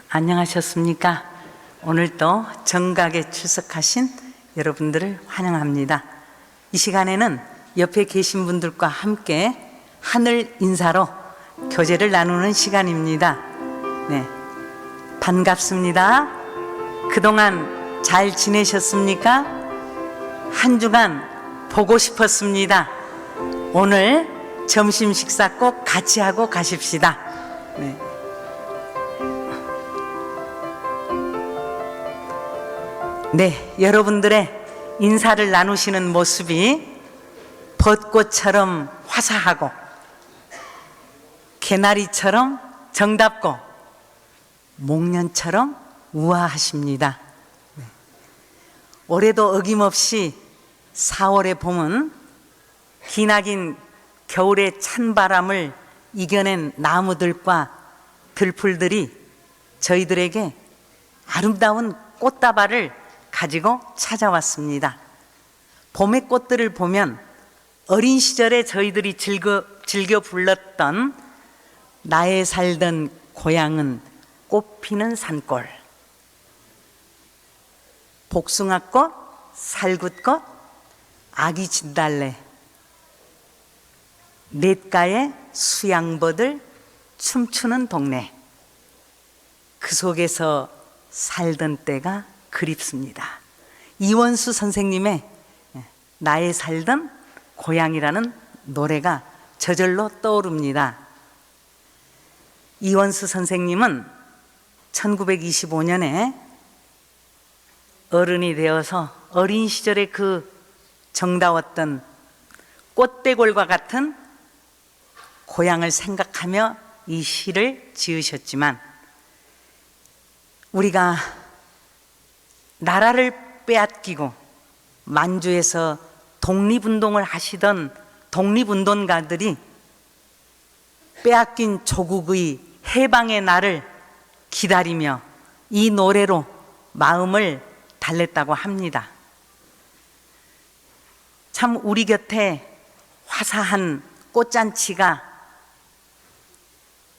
안녕하셨습니까? 오늘도 정각에 출석하신 여러분들을 환영합니다. 이 시간에는 옆에 계신 분들과 함께 하늘 인사로 교제를 나누는 시간입니다. 네, 반갑습니다. 그동안 잘 지내셨습니까? 한 주간 보고 싶었습니다. 오늘 점심 식사 꼭 같이 하고 가십시다. 네. 네, 여러분들의 인사를 나누시는 모습이 벚꽃처럼 화사하고 개나리처럼 정답고 목련처럼 우아하십니다. 네. 올해도 어김없이 4월의 봄은 기나긴 겨울의 찬바람을 이겨낸 나무들과 들풀들이 저희들에게 아름다운 꽃다발을 가지고 찾아왔습니다. 봄의 꽃들을 보면 어린 시절에 저희들이 즐겨 불렀던 나의 살던 고향은 꽃피는 산골, 복숭아꽃, 살굿꽃, 아기 진달래, 냇가에 수양버들 춤추는 동네, 그 속에서 살던 때가 그립습니다. 이원수 선생님의 나의 살던 고향이라는 노래가 저절로 떠오릅니다. 이원수 선생님은 1925년에 어른이 되어서 어린 시절의 그 정다웠던 꽃대골과 같은 고향을 생각하며 이 시를 지으셨지만, 우리가 나라를 빼앗기고 만주에서 독립운동을 하시던 독립운동가들이 빼앗긴 조국의 해방의 날을 기다리며 이 노래로 마음을 달랬다고 합니다. 참 우리 곁에 화사한 꽃잔치가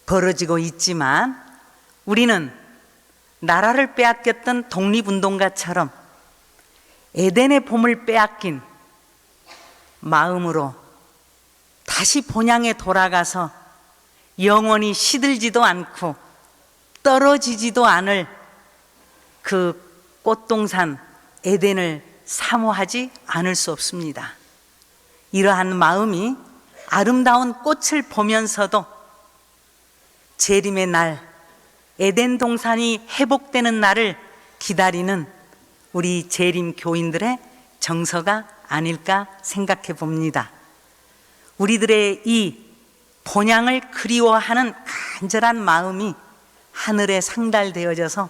벌어지고 있지만, 우리는 나라를 빼앗겼던 독립운동가처럼 에덴의 봄을 빼앗긴 마음으로 다시 본향에 돌아가서 영원히 시들지도 않고 떨어지지도 않을 그 꽃동산 에덴을 사모하지 않을 수 없습니다. 이러한 마음이 아름다운 꽃을 보면서도 재림의 날, 에덴 동산이 회복되는 날을 기다리는 우리 재림 교인들의 정서가 아닐까 생각해 봅니다. 우리들의 이 본향을 그리워하는 간절한 마음이 하늘에 상달되어져서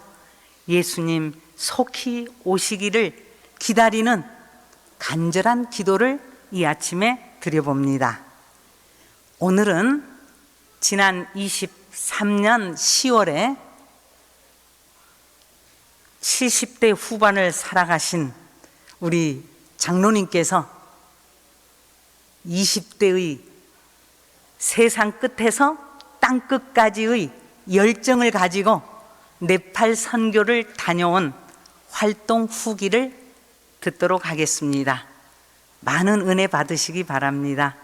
예수님 속히 오시기를 기다리는 간절한 기도를 이 아침에 드려봅니다. 오늘은 지난 23년 10월에 70대 후반을 살아가신 우리 장로님께서 20대의 세상 끝에서 땅 끝까지의 열정을 가지고 네팔 선교를 다녀온 활동 후기를 듣도록 하겠습니다. 많은 은혜 받으시기 바랍니다.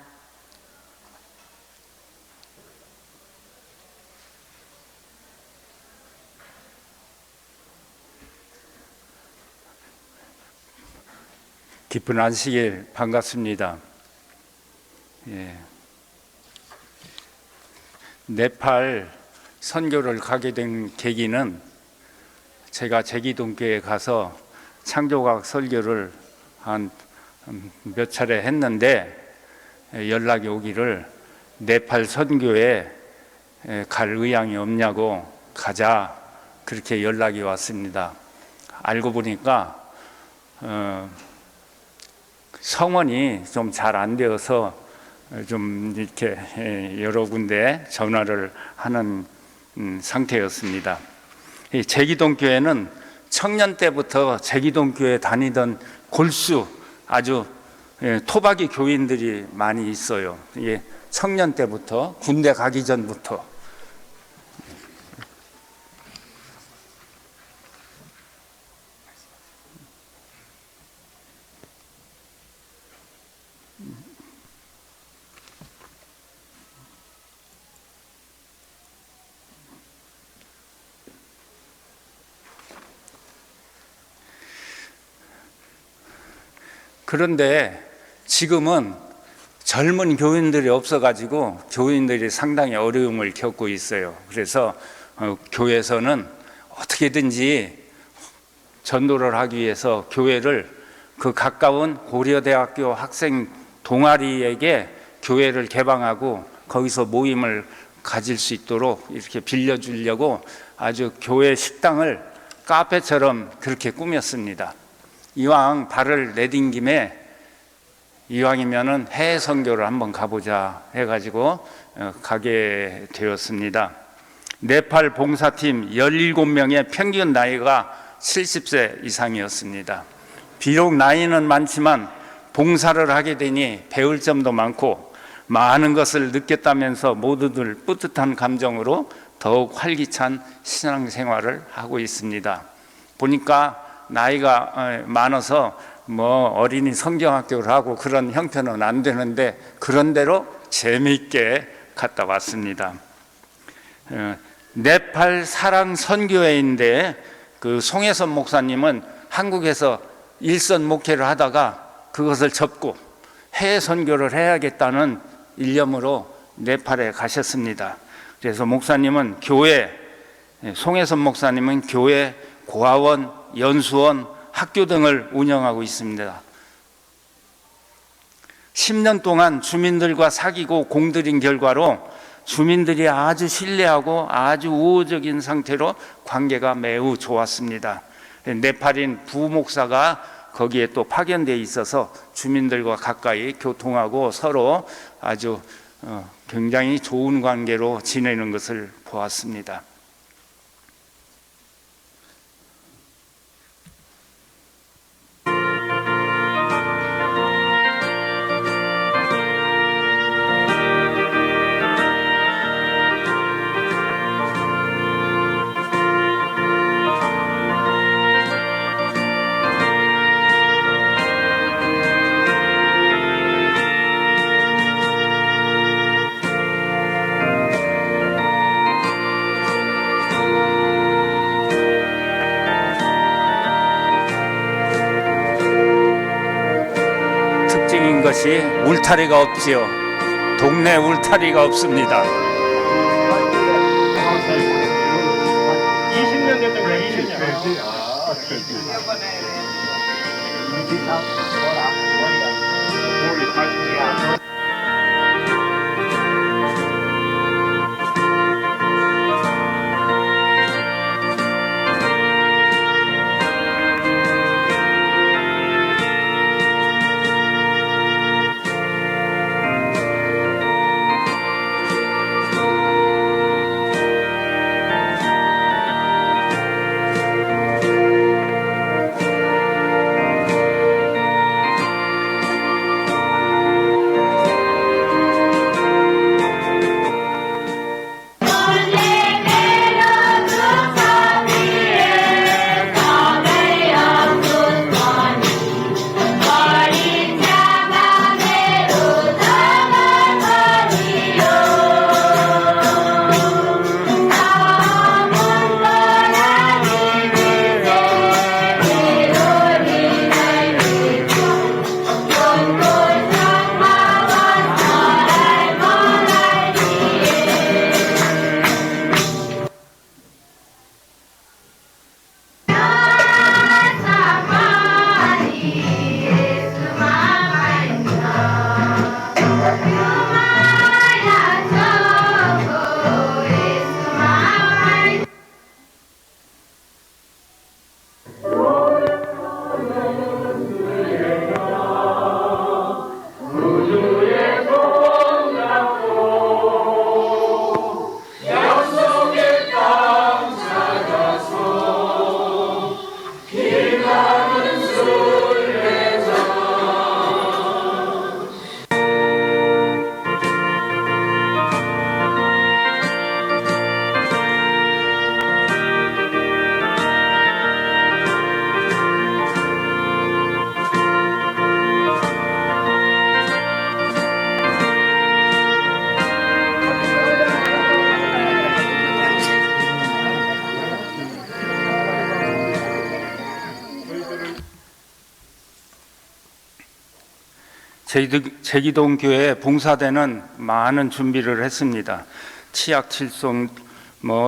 깊은 안식일 반갑습니다. 네팔 선교를 가게 된 계기는 제가 제기동교에 가서 창조과학 설교를 한 몇 차례 했는데 연락이 오기를 네팔 선교에 갈 의향이 없냐고 가자, 그렇게 연락이 왔습니다. 알고 보니까 성원이 좀 잘 안 되어서 좀 이렇게 여러 군데 전화를 하는 상태였습니다. 제기동교회는 청년 때부터 제기동교회 다니던 골수 아주 토박이 교인들이 많이 있어요. 청년 때부터, 군대 가기 전부터. 그런데 지금은 젊은 교인들이 없어가지고 교인들이 상당히 어려움을 겪고 있어요. 그래서 교회에서는 어떻게든지 전도를 하기 위해서 교회를 그 가까운 고려대학교 학생 동아리에게 교회를 개방하고 거기서 모임을 가질 수 있도록 이렇게 빌려주려고 아주 교회 식당을 카페처럼 그렇게 꾸몄습니다. 이왕 발을 내딘 김에 이왕이면은 해외 선교를 한번 가보자 해가지고 가게 되었습니다. 네팔 봉사팀 17명의 평균 나이가 70세 이상이었습니다. 비록 나이는 많지만 봉사를 하게 되니 배울 점도 많고 많은 것을 느꼈다면서 모두들 뿌듯한 감정으로 더욱 활기찬 신앙생활을 하고 있습니다. 보니까 나이가 많아서 어린이 성경학교를 하고 그런 형편은 안 되는데 그런 대로 재미있게 갔다 왔습니다. 네팔 사랑 선교회인데 그 송혜선 목사님은 한국에서 일선 목회를 하다가 그것을 접고 해외 선교를 해야겠다는 일념으로 네팔에 가셨습니다. 그래서 목사님은 송혜선 목사님은 교회, 고아원, 연수원, 학교 등을 운영하고 있습니다. 10년 동안 주민들과 사귀고 공들인 결과로 주민들이 아주 신뢰하고 아주 우호적인 상태로 관계가 매우 좋았습니다. 네팔인 부목사가 거기에 또 파견되어 있어서 주민들과 가까이 교통하고 서로 아주 굉장히 좋은 관계로 지내는 것을 보았습니다. 특징인 것이 울타리가 없지요. 동네 울타리가 없습니다. 20년 됐던 거야, 20년. 제기동 교회 봉사대는 많은 준비를 했습니다. 치약, 칠송,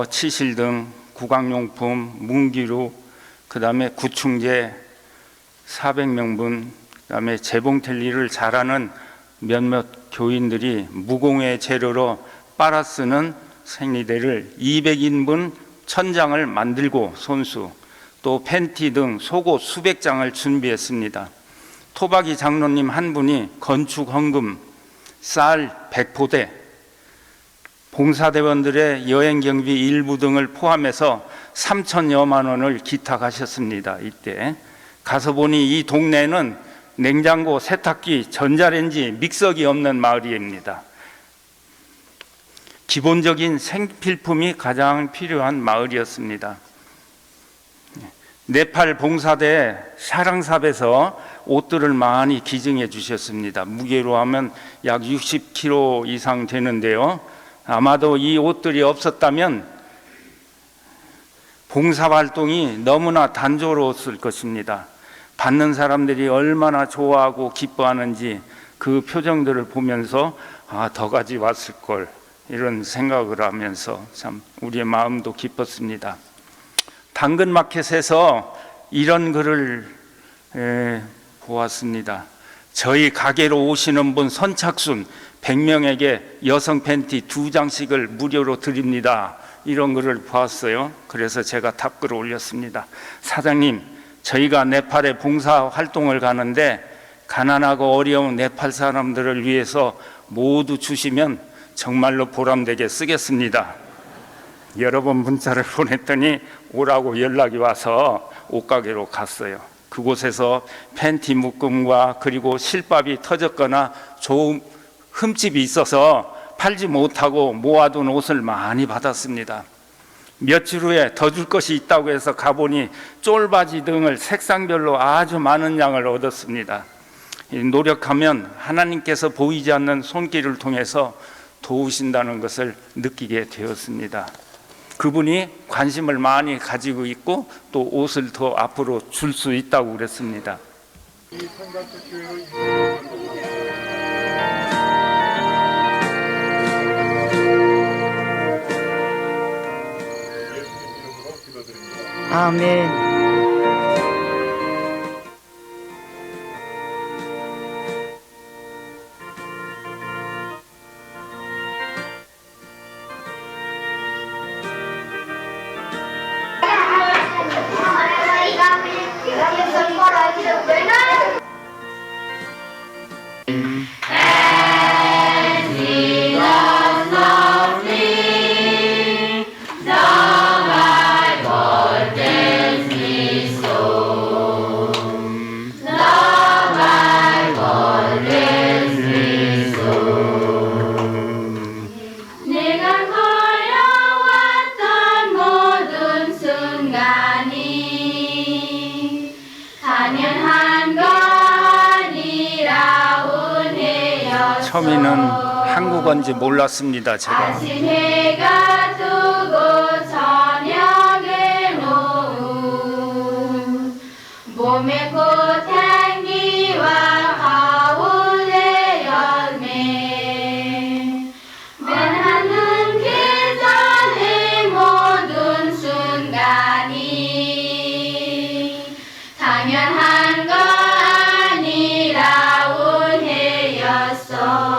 치실 등 구강용품, 문기루, 그 다음에 구충제 400명분, 그 다음에 재봉틀리를 잘하는 몇몇 교인들이 무공의 재료로 빨아 쓰는 생리대를 200인분 1000장을 만들고 손수, 또 팬티 등 속옷 수백 장을 준비했습니다. 토박이 장로님 한 분이 건축 헌금 쌀 100포대, 봉사대원들의 여행 경비 일부 등을 포함해서 3천여만 원을 기탁하셨습니다. 이때 가서 보니 이 동네는 냉장고, 세탁기, 전자레인지, 믹서기 없는 마을입니다. 기본적인 생필품이 가장 필요한 마을이었습니다. 네팔 봉사대 샤랑삽에서 옷들을 많이 기증해 주셨습니다. 무게로 하면 약 60kg 이상 되는데요. 아마도 이 옷들이 없었다면 봉사활동이 너무나 단조로웠을 것입니다. 받는 사람들이 얼마나 좋아하고 기뻐하는지 그 표정들을 보면서 더 가지 왔을 걸, 이런 생각을 하면서 참 우리의 마음도 기뻤습니다. 당근마켓에서 이런 글을 보았습니다. 저희 가게로 오시는 분 선착순 100명에게 여성 팬티 2장씩을 무료로 드립니다. 이런 글을 보았어요. 그래서 제가 답글을 올렸습니다. 사장님, 저희가 네팔에 봉사 활동을 가는데 가난하고 어려운 네팔 사람들을 위해서 모두 주시면 정말로 보람되게 쓰겠습니다. 여러 번 문자를 보냈더니 오라고 연락이 와서 옷가게로 갔어요. 그곳에서 팬티 묶음과 그리고 실밥이 터졌거나 좋은 흠집이 있어서 팔지 못하고 모아둔 옷을 많이 받았습니다. 며칠 후에 더 줄 것이 있다고 해서 가보니 쫄바지 등을 색상별로 아주 많은 양을 얻었습니다. 노력하면 하나님께서 보이지 않는 손길을 통해서 도우신다는 것을 느끼게 되었습니다. 그분이 관심을 많이 가지고 있고 또 옷을 더 앞으로 줄 수 있다고 그랬습니다. 아멘. 처음에는 한국어인지 몰랐습니다. 제가 아침 해가 뜨고 저녁에 노을 몸에 꽃향기와 가을의 열매 변하는 계절의 모든 순간이 당연한 것 아니라 은혜였어.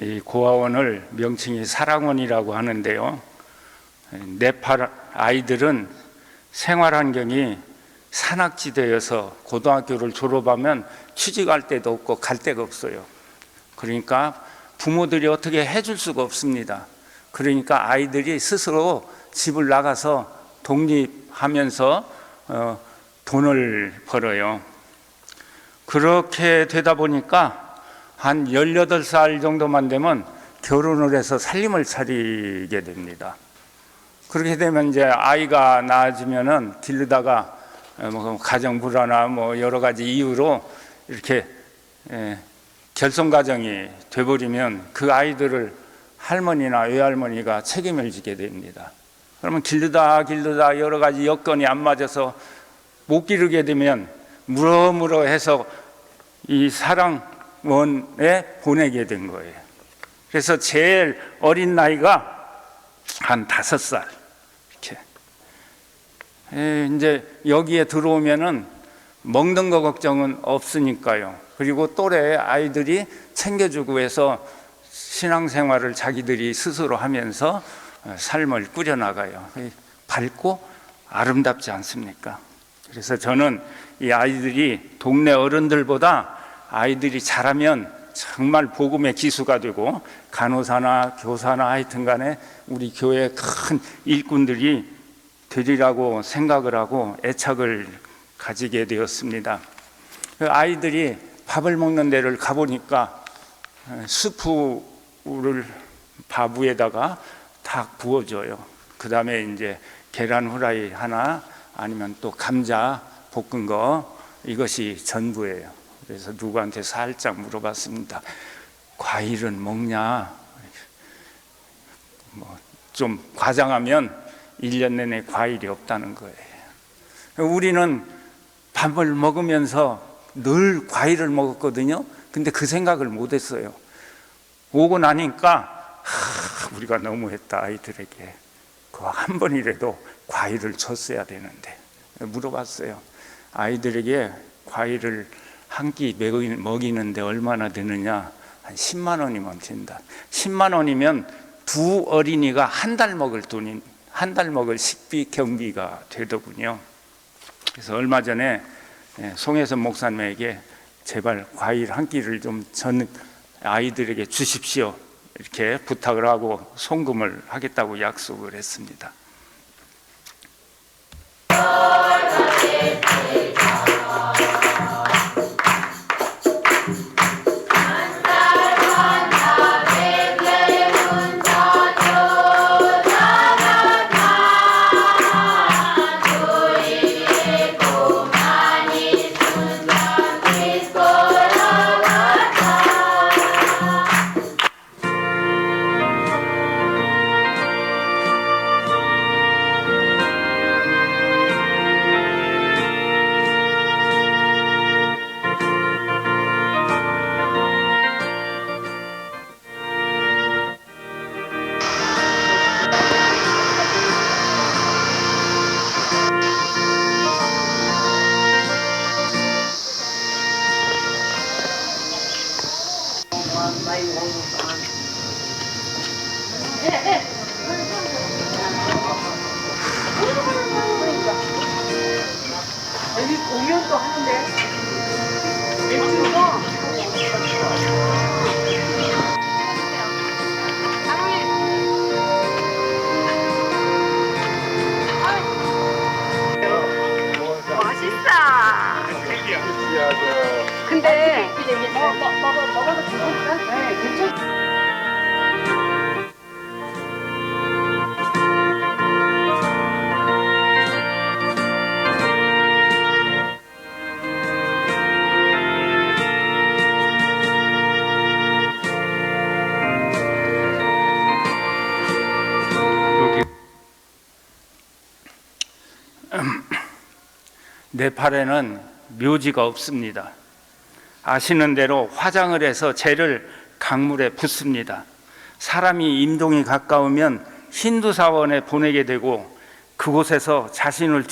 이 고아원을 명칭이 사랑원이라고 하는데요. 네팔 아이들은 생활 환경이 산악지대여서 고등학교를 졸업하면 취직할 데도 없고 갈 데가 없어요. 그러니까 부모들이 어떻게 해줄 수가 없습니다. 그러니까 아이들이 스스로 집을 나가서 독립하면서 돈을 벌어요. 그렇게 되다 보니까 한 18살 정도만 되면 결혼을 해서 살림을 차리게 됩니다. 그렇게 되면 이제 아이가 낳아지면은 기르다가 뭐 가정 불화나 뭐 여러 가지 이유로 이렇게 결손 가정이 돼버리면 그 아이들을 할머니나 외할머니가 책임을 지게 됩니다. 그러면 기르다 여러 가지 여건이 안 맞아서 못 기르게 되면 물어물어 해서 이 사랑원에 보내게 된 거예요. 그래서 제일 어린 나이가 한 5살. 이렇게. 이제 여기에 들어오면은 먹는 거 걱정은 없으니까요. 그리고 또래 아이들이 챙겨주고 해서 신앙생활을 자기들이 스스로 하면서 삶을 꾸려나가요. 밝고 아름답지 않습니까? 그래서 저는 이 아이들이 동네 어른들보다 아이들이 자라면 정말 복음의 기수가 되고 간호사나 교사나 하여튼 간에 우리 교회 큰 일꾼들이 되리라고 생각을 하고 애착을 가지게 되었습니다. 아이들이 밥을 먹는 데를 가보니까 수프를 밥 위에다가 딱 부어줘요. 그 다음에 이제 계란 후라이 하나 아니면 또 감자 볶은 거, 이것이 전부예요. 그래서 누구한테 살짝 물어봤습니다. 과일은 먹냐? 뭐 좀 과장하면 1년 내내 과일이 없다는 거예요. 우리는 밥을 먹으면서 늘 과일을 먹었거든요. 근데 그 생각을 못 했어요. 오고 나니까 우리가 너무했다. 아이들에게 그 한 번이라도 과일을 줬어야 되는데. 물어봤어요. 아이들에게 과일을 한 끼 먹이는데 얼마나 드느냐? 한 10만 원이면 된다. 10만 원이면 두 어린이가 한 달 먹을 돈인, 한 달 먹을 식비 경비가 되더군요. 그래서 얼마 전에 송혜선 목사님에게 제발 과일 한 끼를 좀 전 아이들에게 주십시오, 이렇게 부탁을 하고 송금을 하겠다고 약속을 했습니다. 여기 공연도 하는데 맛있다. 근데 먹어도 괜찮을까? 네, 괜찮. 네팔에는 묘지가 없습니다. 아시는 대로 화장을 해서 재를 강물에 붓습니다. 사람이 임종이 가까우면 힌두 사원에 보내게 되고 그곳에서 자신을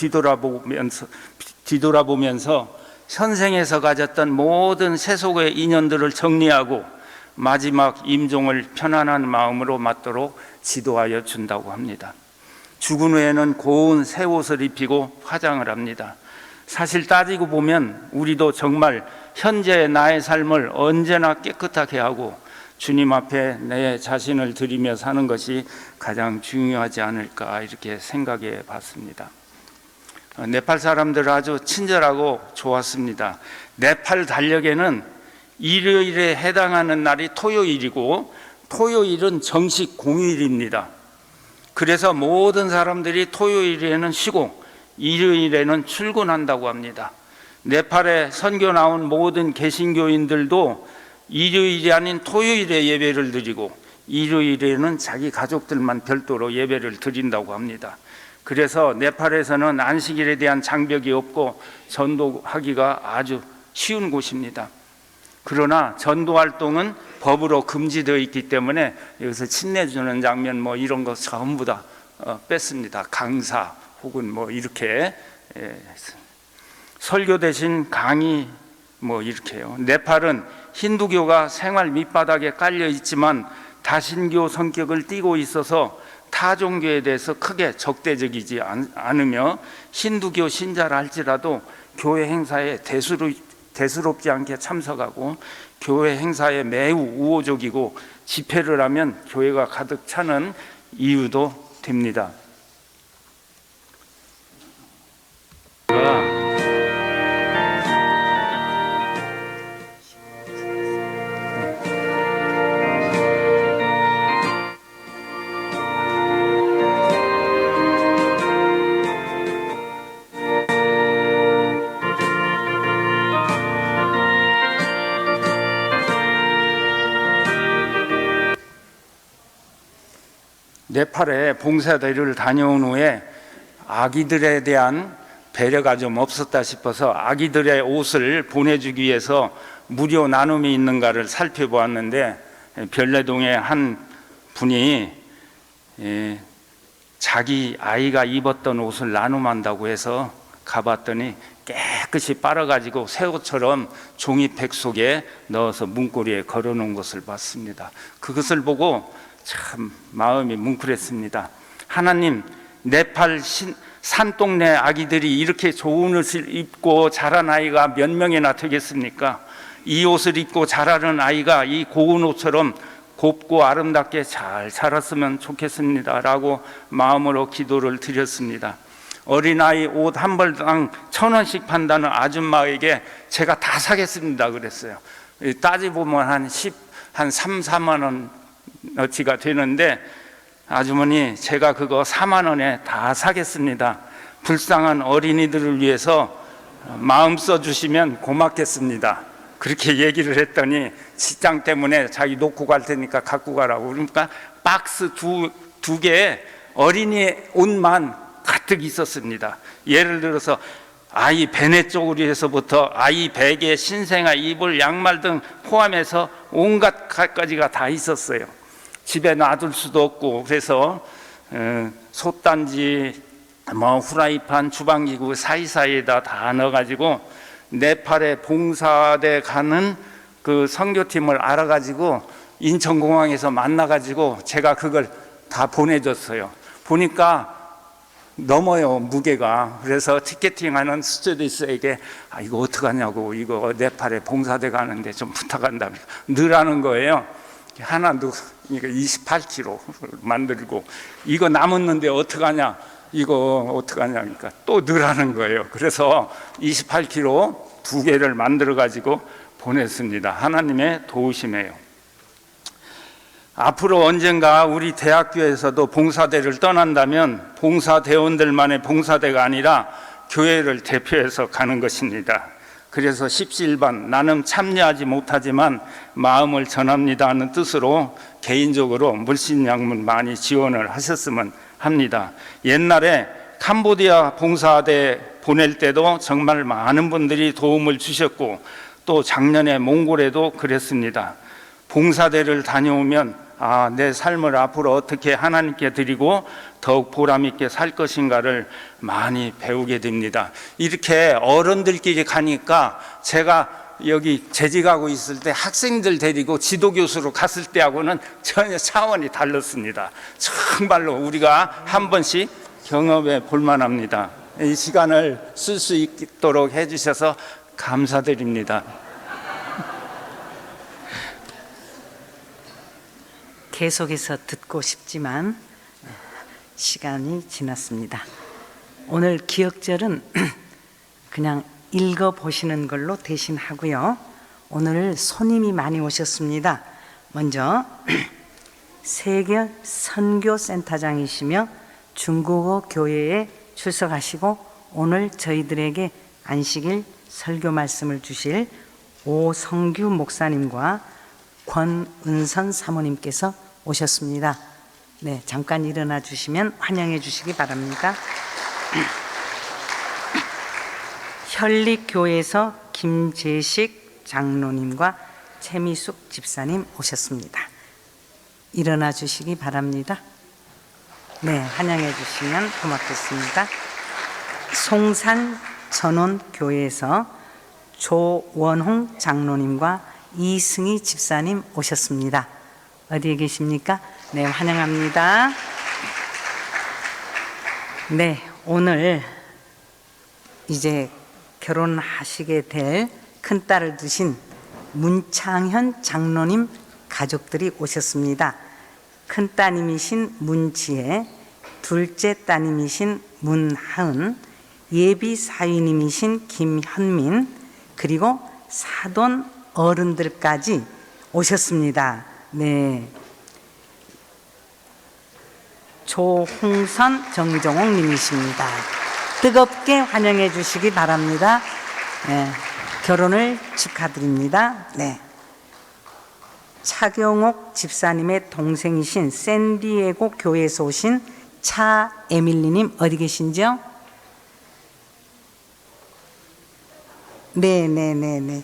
뒤돌아보면서 현생에서 가졌던 모든 세속의 인연들을 정리하고 마지막 임종을 편안한 마음으로 맞도록 지도하여 준다고 합니다. 죽은 후에는 고운 새 옷을 입히고 화장을 합니다. 사실 따지고 보면 우리도 정말 현재의 나의 삶을 언제나 깨끗하게 하고 주님 앞에 내 자신을 드리며 사는 것이 가장 중요하지 않을까 이렇게 생각해 봤습니다. 네팔 사람들 아주 친절하고 좋았습니다. 네팔 달력에는 일요일에 해당하는 날이 토요일이고 토요일은 정식 공휴일입니다. 그래서 모든 사람들이 토요일에는 쉬고 일요일에는 출근한다고 합니다. 네팔에 선교 나온 모든 개신교인들도 일요일이 아닌 토요일에 예배를 드리고 일요일에는 자기 가족들만 별도로 예배를 드린다고 합니다. 그래서 네팔에서는 안식일에 대한 장벽이 없고 전도하기가 아주 쉬운 곳입니다. 그러나 전도 활동은 법으로 금지되어 있기 때문에 여기서 침례주는 장면 뭐 이런 거 전부 다 뺐습니다. 강사 혹은 뭐 이렇게 설교 대신 강의 뭐 이렇게요. 네팔은 힌두교가 생활 밑바닥에 깔려 있지만 다신교 성격을 띠고 있어서 타 종교에 대해서 크게 적대적이지 않으며 힌두교 신자라 할지라도 교회 행사에 대수롭지 않게 참석하고 교회 행사에 매우 우호적이고 집회를 하면 교회가 가득 차는 이유도 됩니다. 네팔에 봉사대를 다녀온 후에 아기들에 대한 배려가 좀 없었다 싶어서 아기들의 옷을 보내주기 위해서 무료 나눔이 있는가를 살펴보았는데 별내동의 한 분이 자기 아이가 입었던 옷을 나눔한다고 해서 가봤더니 깨끗이 빨아가지고 새 옷처럼 종이팩 속에 넣어서 문고리에 걸어놓은 것을 봤습니다. 그것을 보고 참 마음이 뭉클했습니다. 하나님, 네팔 산동네 아기들이 이렇게 좋은 옷을 입고 자란 아이가 몇 명이나 되겠습니까? 이 옷을 입고 자라는 아이가 이 고운 옷처럼 곱고 아름답게 잘 자랐으면 좋겠습니다 라고 마음으로 기도를 드렸습니다. 어린아이 옷 한 벌당 1,000원씩 판다는 아줌마에게 제가 다 사겠습니다 그랬어요. 따지보면 한 3, 4만 원 어치가 되는데 아주머니 제가 그거 4만 원에 다 사겠습니다. 불쌍한 어린이들을 위해서 마음 써주시면 고맙겠습니다. 그렇게 얘기를 했더니 직장 때문에 자기 놓고 갈 테니까 갖고 가라고. 그러니까 박스 두 개에 어린이 옷만 가득 있었습니다. 예를 들어서 아이 베네 쪼그리에서부터 아이 베개, 신생아 이불, 양말 등 포함해서 온갖 가지가 다 있었어요. 집에 놔둘 수도 없고 그래서 솥단지, 후라이팬, 주방기구 사이사이에다 다 넣어가지고 네팔에 봉사대 가는 그 선교팀을 알아가지고 인천공항에서 만나가지고 제가 그걸 다 보내줬어요. 보니까 넘어요 무게가. 그래서 티켓팅하는 스튜어디스에게 이거 어떡하냐고, 이거 네팔에 봉사대 가는데 좀 부탁한다 넣으라는 거예요. 하나 넣고 28kg 만들고 이거 남았는데 어떡하냐, 이거 어떡하냐 그러니까 또 넣으라는 거예요. 그래서 28kg 2개를 만들어 가지고 보냈습니다. 하나님의 도우심이에요. 앞으로 언젠가 우리 대학교에서도 봉사대를 떠난다면 봉사대원들만의 봉사대가 아니라 교회를 대표해서 가는 것입니다. 그래서 십시일반 나는 참여하지 못하지만 마음을 전합니다 하는 뜻으로 개인적으로 물신양문 많이 지원을 하셨으면 합니다. 옛날에 캄보디아 봉사대 보낼 때도 정말 많은 분들이 도움을 주셨고 또 작년에 몽골에도 그랬습니다. 봉사대를 다녀오면 내 삶을 앞으로 어떻게 하나님께 드리고 더욱 보람있게 살 것인가를 많이 배우게 됩니다. 이렇게 어른들끼리 가니까 제가 여기 재직하고 있을 때 학생들 데리고 지도교수로 갔을 때하고는 전혀 차원이 달랐습니다. 정말로 우리가 한 번씩 경험해 볼 만합니다. 이 시간을 쓸 수 있도록 해주셔서 감사드립니다. 계속해서 듣고 싶지만 시간이 지났습니다. 오늘 기억절은 그냥 읽어보시는 걸로 대신 하고요. 오늘 손님이 많이 오셨습니다. 먼저 세계 선교센터장이시며 중국어 교회에 출석하시고 오늘 저희들에게 안식일 설교 말씀을 주실 오성규 목사님과 권은선 사모님께서 오셨습니다. 네, 잠깐 일어나 주시면 환영해 주시기 바랍니다. 현립교회에서 김재식 장로님과 최미숙 집사님 오셨습니다. 일어나 주시기 바랍니다. 네, 환영해 주시면 고맙겠습니다. 송산 전원교회에서 조원홍 장로님과 이승희 집사님 오셨습니다. 어디에 계십니까? 네, 환영합니다. 네, 오늘 이제 결혼하시게 될 큰딸을 두신 문창현 장로님 가족들이 오셨습니다. 큰따님이신 문지혜, 둘째 따님이신 문하은, 예비 사위님이신 김현민, 그리고 사돈 어른들까지 오셨습니다. 네, 조홍선 정종옥 님이십니다. 뜨겁게 환영해 주시기 바랍니다. 네, 결혼을 축하드립니다. 네. 차경옥 집사님의 동생이신 샌디에고 교회에서 오신 차에밀리님 어디 계신지요? 네네네네.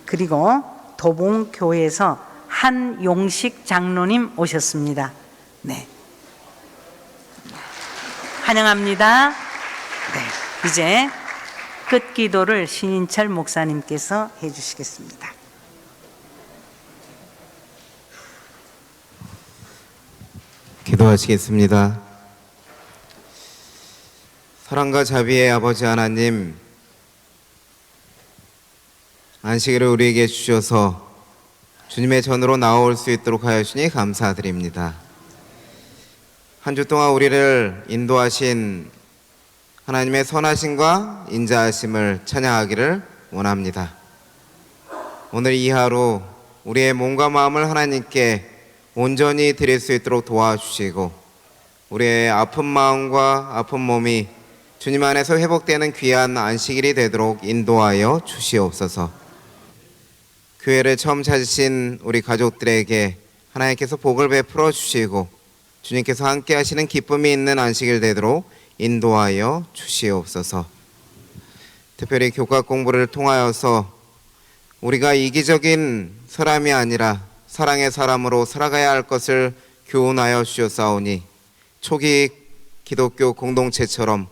그리고 도봉교회에서 한용식 장로님 오셨습니다. 네, 환영합니다. 네, 이제 끝기도를 신인철 목사님께서 해주시겠습니다. 기도하시겠습니다. 사랑과 자비의 아버지 하나님, 안식일을 우리에게 주셔서 주님의 전으로 나올 수 있도록 하여주니 감사드립니다. 한 주 동안 우리를 인도하신 하나님의 선하심과 인자하심을 찬양하기를 원합니다. 오늘 이 하루 우리의 몸과 마음을 하나님께 온전히 드릴 수 있도록 도와주시고 우리의 아픈 마음과 아픈 몸이 주님 안에서 회복되는 귀한 안식일이 되도록 인도하여 주시옵소서. 교회를 처음 찾으신 우리 가족들에게 하나님께서 복을 베풀어 주시고 주님께서 함께 하시는 기쁨이 있는 안식일 되도록 인도하여 주시옵소서. 특별히 교과 공부를 통하여서 우리가 이기적인 사람이 아니라 사랑의 사람으로 살아가야 할 것을 교훈하여 주셨사오니 초기 기독교 공동체처럼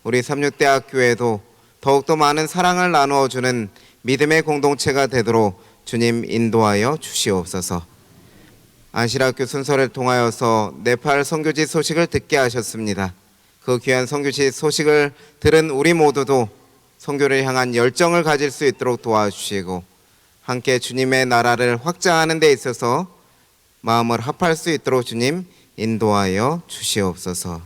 우리 삼육대학교에도 더욱더 많은 사랑을 나누어주는 믿음의 공동체가 되도록 주님 인도하여 주시옵소서. 안실학교 순서를 통하여서 네팔 선교지 소식을 듣게 하셨습니다. 그 귀한 선교지 소식을 들은 우리 모두도 선교를 향한 열정을 가질 수 있도록 도와주시고 함께 주님의 나라를 확장하는 데 있어서 마음을 합할 수 있도록 주님 인도하여 주시옵소서.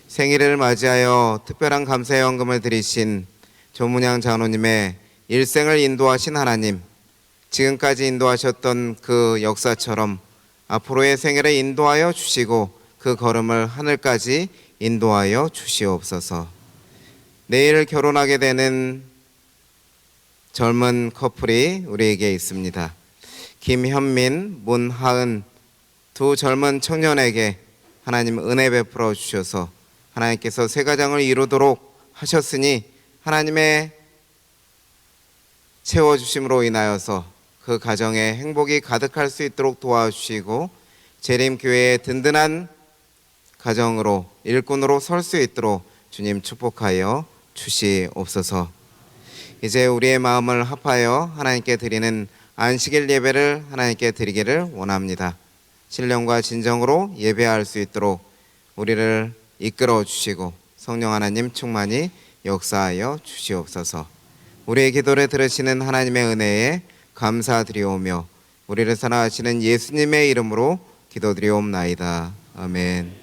생일을 맞이하여 특별한 감사의 헌금을 드리신 조문양 장로님의 일생을 인도하신 하나님, 지금까지 인도하셨던 그 역사처럼 앞으로의 생애를 인도하여 주시고 그 걸음을 하늘까지 인도하여 주시옵소서. 내일 결혼하게 되는 젊은 커플이 우리에게 있습니다. 김현민, 문하은 두 젊은 청년에게 하나님 은혜 베풀어 주셔서 하나님께서 새 가정을 이루도록 하셨으니 하나님의 채워주심으로 인하여서 그 가정에 행복이 가득할 수 있도록 도와주시고 재림교회의 든든한 가정으로 일꾼으로 설 수 있도록 주님 축복하여 주시옵소서. 이제 우리의 마음을 합하여 하나님께 드리는 안식일 예배를 하나님께 드리기를 원합니다. 신령과 진정으로 예배할 수 있도록 우리를 이끌어 주시고 성령 하나님 충만히 역사하여 주시옵소서. 우리의 기도를 들으시는 하나님의 은혜에 감사드리오며 우리를 사랑하시는 예수님의 이름으로 기도드리옵나이다. 아멘.